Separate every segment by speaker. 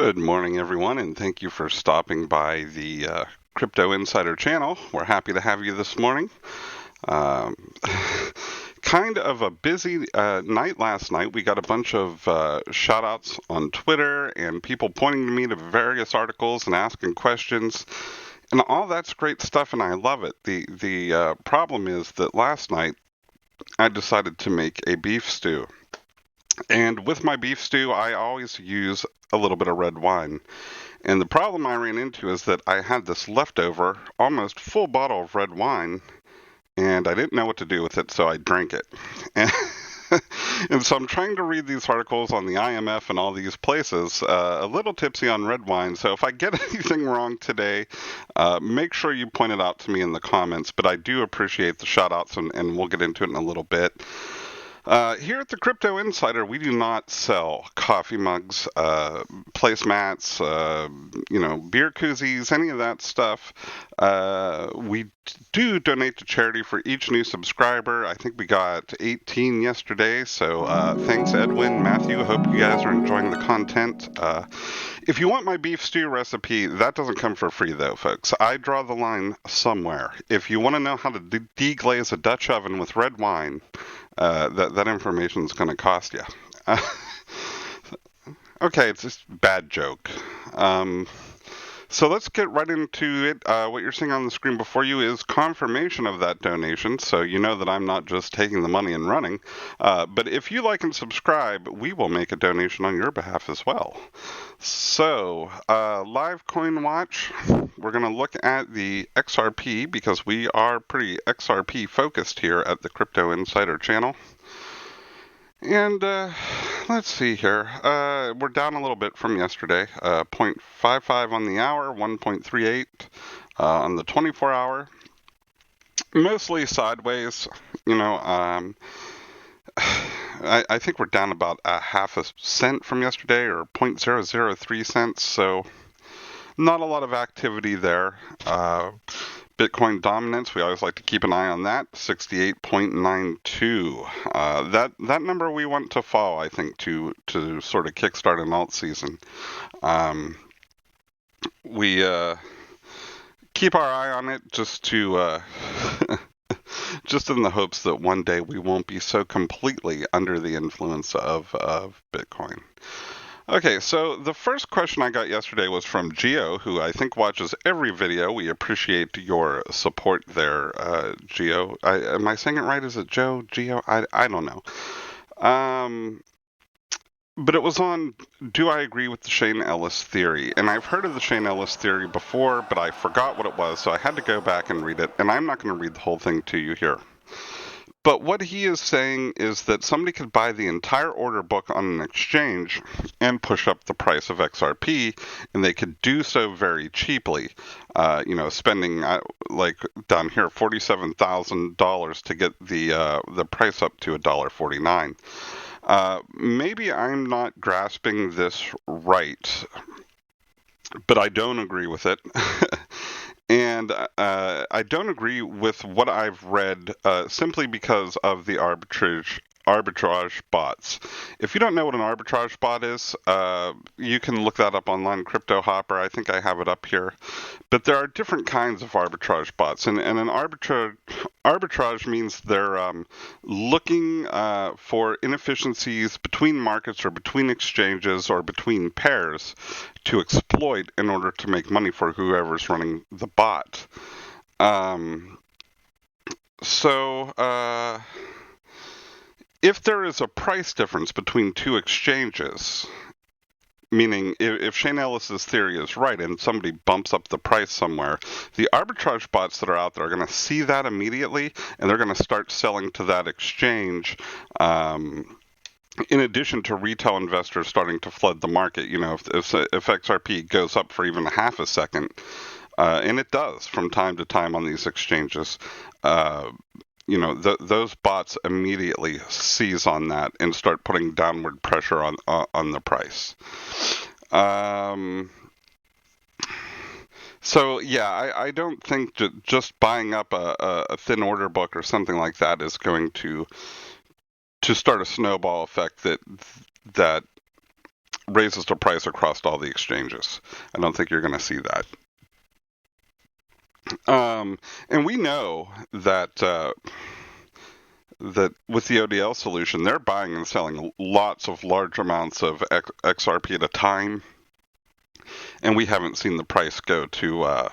Speaker 1: Good morning, everyone, and thank you for stopping by the Crypto Insider channel. We're happy to have you this morning. Um, kind of a busy night last night. We got a bunch of shout-outs on Twitter and people pointing to me to various articles and asking questions. And all that's great stuff, and I love it. The problem is that last night I decided to make a beef stew. And with my beef stew, I always use a little bit of red wine. And the problem I ran into is that I had this leftover, almost full bottle of red wine, and I didn't know what to do with it, so I drank it. And, and so I'm trying to read these articles on the IMF and all these places, a little tipsy on red wine. So if I get anything wrong today, make sure you point it out to me in the comments. But I do appreciate the shout outs, and we'll get into it in a little bit. Here at the Crypto Insider, we do not sell coffee mugs, placemats, beer koozies, any of that stuff. We do donate to charity for each new subscriber. I think we got 18 yesterday, so thanks, Edwin, Matthew. Hope you guys are enjoying the content. If you want my beef stew recipe, that doesn't come for free, though, folks. I draw the line somewhere. If you want to know how to deglaze a Dutch oven with red wine, that information is going to cost you. Okay, it's just a bad joke. So let's get right into it. What you're seeing on the screen before you is confirmation of that donation, so you know that I'm not just taking the money and running. But if you like and subscribe, we will make a donation on your behalf as well. So, live coin watch, we're going to look at the XRP because we are pretty XRP focused here at the Crypto Insider channel. And let's see here. We're down a little bit from yesterday. 0.55 on the hour, 1.38 on the 24-hour. Mostly sideways. I think we're down about a half a cent from yesterday, or 0.003 cents. So not a lot of activity there. Bitcoin dominance, we always like to keep an eye on that, 68.92. That number we want to fall, I think, to sort of kickstart an alt season. We keep our eye on it just to just in the hopes that one day we won't be so completely under the influence of Bitcoin. Okay, so the first question I got yesterday was from Geo, who I think watches every video. We appreciate your support there, Geo. Am I saying it right? Is it Joe? Geo? I don't know. But it was on, do I agree with the Shane Ellis theory? And I've heard of the Shane Ellis theory before, but I forgot what it was, so I had to go back and read it. And I'm not going to read the whole thing to you here. But what he is saying is that somebody could buy the entire order book on an exchange and push up the price of XRP, and they could do so very cheaply. Spending like down here $47,000 to get the price up to $1.49. Maybe I'm not grasping this right, but I don't agree with it. And I don't agree with what I've read simply because of the arbitrage bots. If you don't know what an arbitrage bot is, you can look that up online, Crypto Hopper. I think I have it up here. But there are different kinds of arbitrage bots, and an arbitrage means they're looking for inefficiencies between markets or between exchanges or between pairs to exploit in order to make money for whoever's running the bot. If there is a price difference between two exchanges, meaning if Shane Ellis's theory is right and somebody bumps up the price somewhere, the arbitrage bots that are out there are going to see that immediately, and they're going to start selling to that exchange. In addition to retail investors starting to flood the market, if XRP goes up for even a half a second, and it does from time to time on these exchanges, those bots immediately seize on that and start putting downward pressure on the price. So yeah, I don't think just buying up a thin order book or something like that is going to start a snowball effect that raises the price across all the exchanges. I don't think you're going to see that. And we know that that with the ODL solution, they're buying and selling lots of large amounts of XRP at a time, and we haven't seen the price go to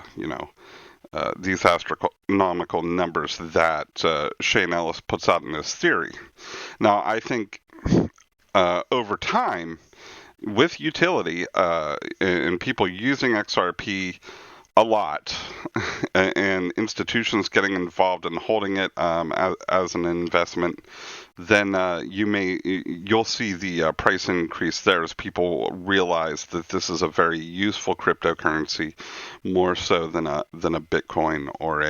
Speaker 1: these astronomical numbers that Shane Ellis puts out in his theory. Now, I think over time, with utility and people using XRP a lot, and institutions getting involved in holding it as an investment, then you'll see the price increase there as people realize that this is a very useful cryptocurrency, more so than a Bitcoin or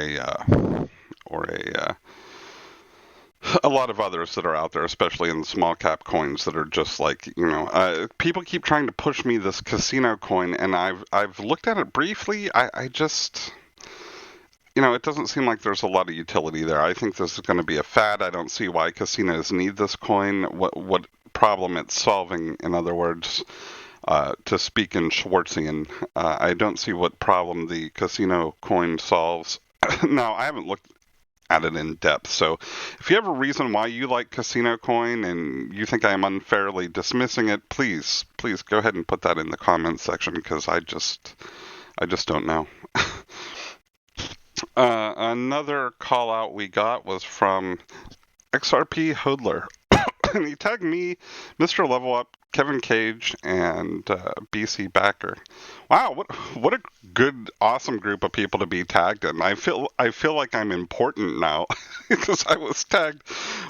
Speaker 1: a lot of others that are out there, especially in the small cap coins that are just like, people keep trying to push me this casino coin, and I've looked at it briefly. I just, it doesn't seem like there's a lot of utility there. I think this is going to be a fad. I don't see why casinos need this coin, what problem it's solving, in other words. To speak in Schwartzian, I don't see what problem the casino coin solves. Now, I haven't looked at it in depth. So if you have a reason why you like Casino Coin and you think I am unfairly dismissing it, please go ahead and put that in the comments section, because I just don't know. Another call out we got was from XRP Hudler. And he tagged me, Mr. Level Up, Kevin Cage, and BC Backer. Wow, what a good, awesome group of people to be tagged in. I feel like I'm important now because I was tagged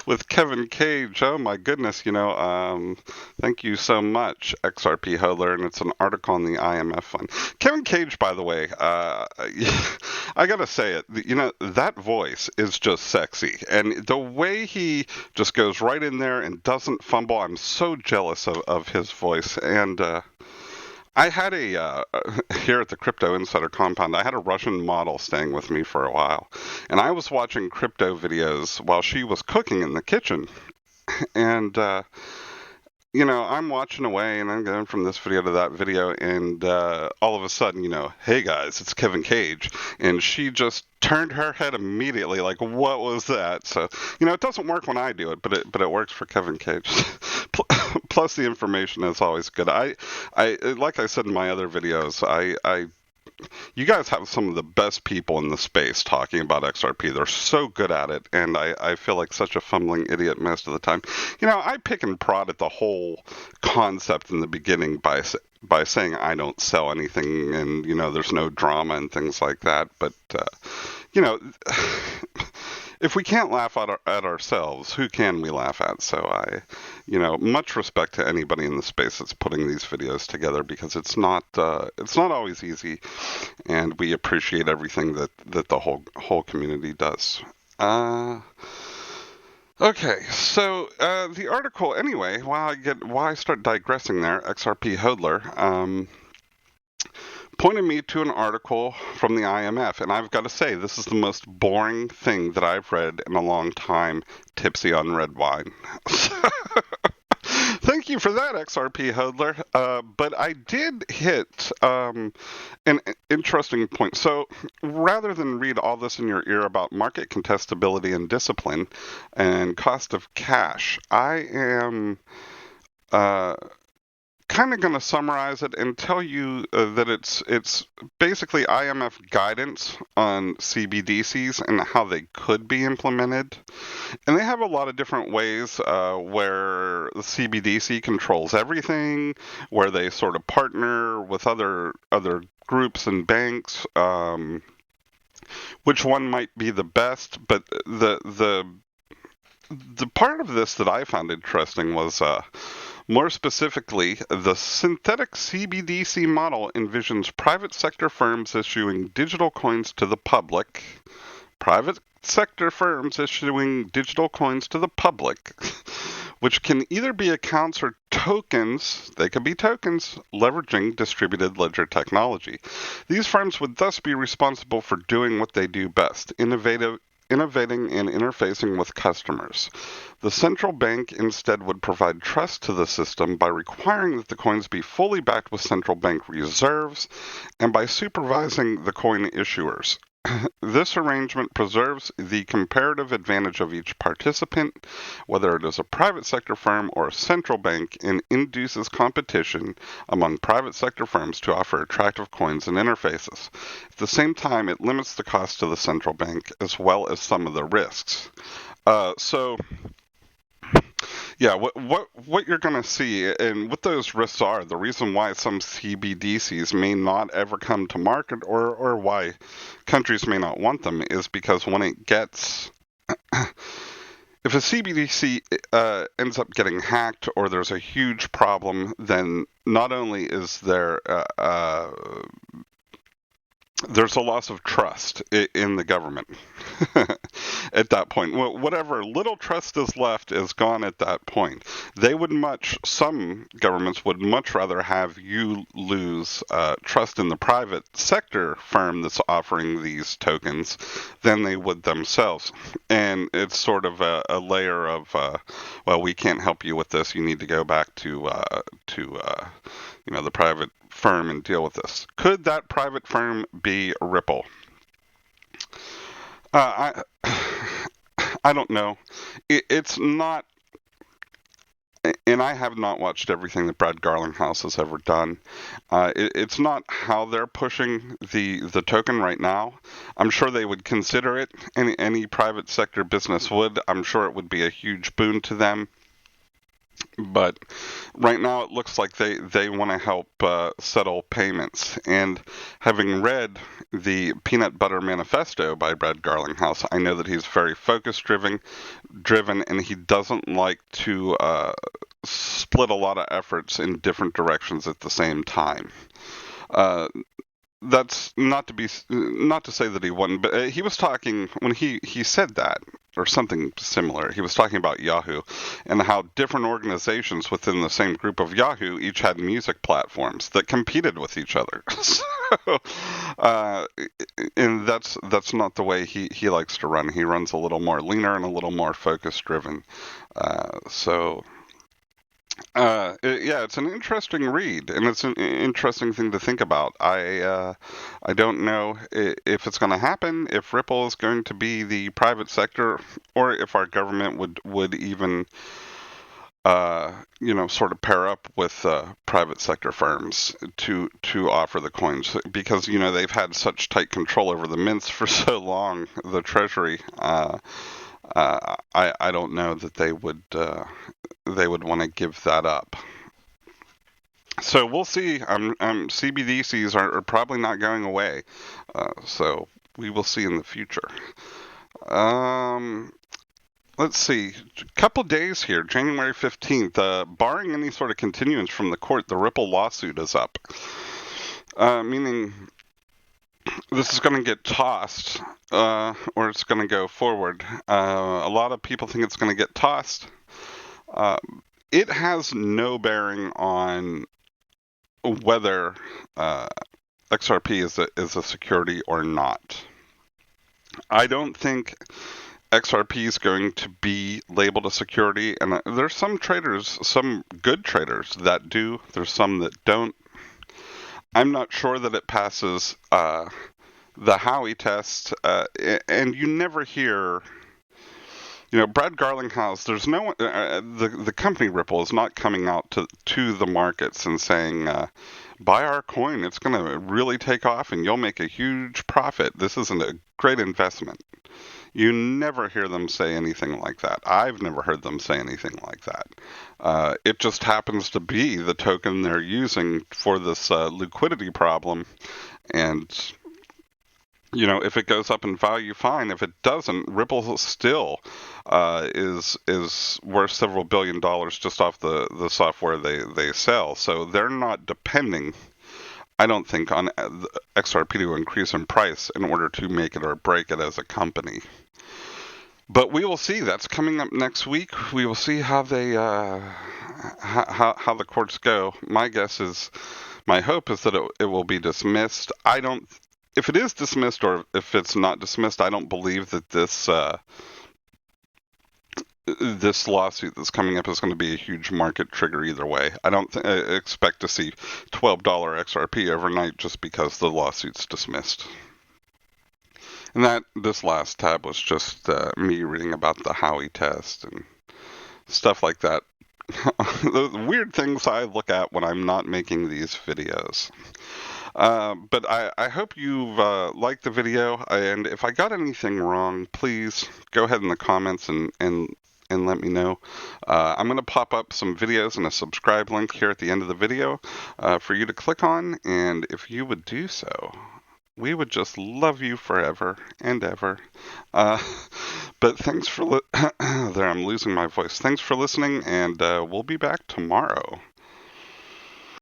Speaker 1: with Kevin Cage. Oh my goodness, thank you so much, XRP Hudler, and it's an article on the IMF fund. Kevin Cage, by the way, I gotta say it, that voice is just sexy, and the way he just goes right in there and doesn't fumble, I'm so jealous of his voice. And I had here at the Crypto Insider compound, I had a Russian model staying with me for a while, and I was watching crypto videos while she was cooking in the kitchen, and I'm watching away, and I'm going from this video to that video, and all of a sudden, hey guys, it's Kevin Cage, and she just turned her head immediately, like, what was that? So, it doesn't work when I do it, but it works for Kevin Cage. Plus, the information is always good. I like I said in my other videos, you guys have some of the best people in the space talking about XRP. They're so good at it, and I feel like such a fumbling idiot most of the time. I pick and prod at the whole concept in the beginning by saying I don't sell anything, and there's no drama and things like that. But if we can't laugh at ourselves, who can we laugh at? So much respect to anybody in the space that's putting these videos together, because it's not always easy, and we appreciate everything that the whole community does. Okay, so the article anyway. Why I start digressing there? XRP Hudler pointed me to an article from the IMF, and I've got to say, this is the most boring thing that I've read in a long time, tipsy on red wine. Thank you for that, XRP Hudler. But I did hit an interesting point. So rather than read all this in your ear about market contestability and discipline and cost of cash, I am kind of going to summarize it and tell you that it's basically IMF guidance on CBDCs and how they could be implemented. And they have a lot of different ways where the CBDC controls everything, where they sort of partner with other groups and banks, which one might be the best. But the part of this that I found interesting was more specifically, the synthetic CBDC model envisions private sector firms issuing digital coins to the public. Private sector firms issuing digital coins to the public, which can either be accounts or tokens. They could be tokens leveraging distributed ledger technology. These firms would thus be responsible for doing what they do best: innovating and interfacing with customers. The central bank instead would provide trust to the system by requiring that the coins be fully backed with central bank reserves and by supervising the coin issuers. This arrangement preserves the comparative advantage of each participant, whether it is a private sector firm or a central bank, and induces competition among private sector firms to offer attractive coins and interfaces. At the same time, it limits the cost to the central bank as well as some of the risks. So yeah, what you're going to see, and what those risks are, the reason why some CBDCs may not ever come to market, or why countries may not want them, is because when it gets, if a CBDC ends up getting hacked or there's a huge problem, then not only is there's a loss of trust in the government at that point. Whatever little trust is left is gone at that point. Some governments would much rather have you lose trust in the private sector firm that's offering these tokens than they would themselves. And it's sort of a layer of, well, we can't help you with this. You need to go back to the private firm and deal with this. Could that private firm be Ripple? I don't know. It's not, and I have not watched everything that Brad Garlinghouse has ever done. It's not how they're pushing the token right now. I'm sure they would consider it. Any private sector business would. I'm sure it would be a huge boon to them. But right now it looks like they want to help settle payments. And having read the Peanut Butter Manifesto by Brad Garlinghouse, I know that he's very focus-driven, and he doesn't like to split a lot of efforts in different directions at the same time. That's not to say that he wouldn't, but he was talking when he said that, or something similar. He was talking about Yahoo and how different organizations within the same group of Yahoo each had music platforms that competed with each other. So, and that's not the way he likes to run. He runs a little more leaner and a little more focus driven. It's an interesting read, and it's an interesting thing to think about. I don't know if it's going to happen, if Ripple is going to be the private sector, or if our government would even, sort of pair up with private sector firms to offer the coins, because they've had such tight control over the mints for so long, the Treasury. I don't know that they would want to give that up. So we'll see. CBDCs are probably not going away. So we will see in the future. Let's see. A couple days here, January 15th. Barring any sort of continuance from the court, the Ripple lawsuit is up. Meaning this is going to get tossed, or it's going to go forward. A lot of people think it's going to get tossed. It has no bearing on whether XRP is a security or not. I don't think XRP is going to be labeled a security, and there's some traders, some good traders that do. There's some that don't. I'm not sure that it passes the Howey test, and you never hear. Brad Garlinghouse, there's no one, the company Ripple is not coming out to the markets and saying, buy our coin, it's going to really take off and you'll make a huge profit. This isn't a great investment. You never hear them say anything like that. I've never heard them say anything like that. It just happens to be the token they're using for this liquidity problem, and if it goes up in value, fine. If it doesn't, Ripple still is worth several $billion just off the software they sell. So they're not depending, I don't think, on XRP to increase in price in order to make it or break it as a company. But we will see. That's coming up next week. We will see how they how the courts go. My hope is that it will be dismissed. I don't if it is dismissed or if it's not dismissed, I don't believe that this lawsuit that's coming up is going to be a huge market trigger either way. I don't expect to see $12 XRP overnight just because the lawsuit's dismissed. And this last tab was just me reading about the Howey test and stuff like that. The weird things I look at when I'm not making these videos. But I hope you've liked the video, and if I got anything wrong, please go ahead in the comments and let me know. I'm going to pop up some videos and a subscribe link here at the end of the video for you to click on, and if you would do so, we would just love you forever and ever. But thanks for there, I'm losing my voice. Thanks for listening, and we'll be back tomorrow.